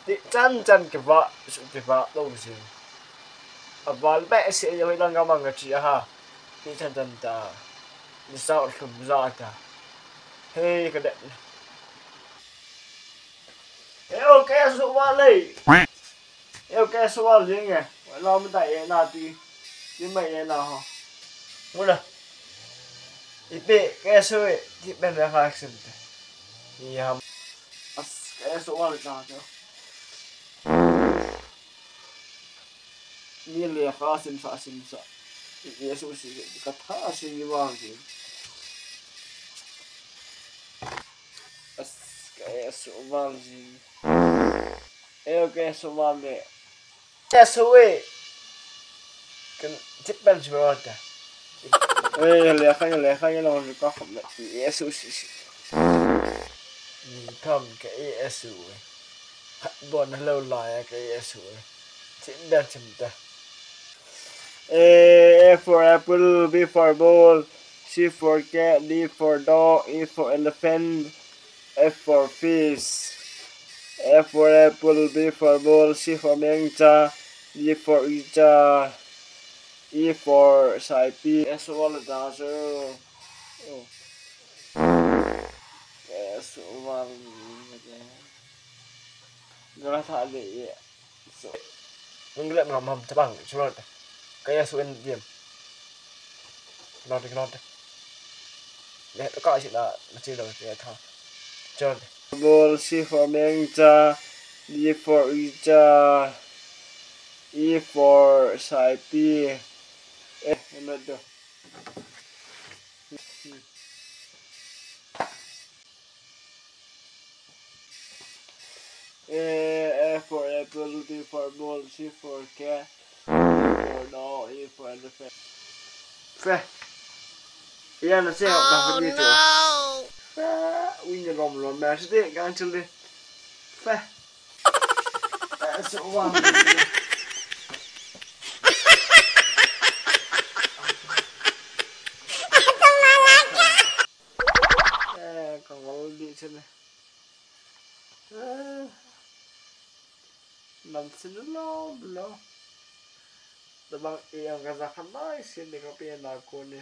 Đi chân chân cái vợ đâu gì à vợ bé sẽ yêu đang ngắm cái chị ha đi chân chân ta đi sao không ra ta hey cái đẹp ok số ba này ok số ba gì nghe lo mình tại nào thì mày nào hả muốn à ipe cái số ấy thì bên đó khác xem thì cái số ba là sao chứ ni le fa sim sa yesu si ka tha si wang ji as cái số vang gì cái số vang này cái số ấy cái tiếp bên chỗ đó le khai nó có không được yesu si ni không cái yesu bọn nó lâu lại cái yesu chính đang chìm ta A for apple, B for ball, C for cat, D for dog, E for elephant, F for fish. F for apple, B for ball, C for mangcha, D for icha, E for saipi. S for là đa số. S for nó thả để những cái mà mầm cho bằng cho nó cái số em điểm nó đi để nó coi chuyện là nó chưa được để thao chơi ball C for mangcha, D for icha, E for saipi. Em được A for apple, B for ball, C for cat, D for dog, E for elephant. Phê. Iya nó sẽ học đọc cái gì rồi. Phê. Ui nhà gồm lộn bè sẽ tiện các chân đi. Phê. Sợ hoàng. Còn có đi chân này. Nằm xin nó lâu. Tụi bằng em cái ra khăn nói xin để có tiền nào cô đi.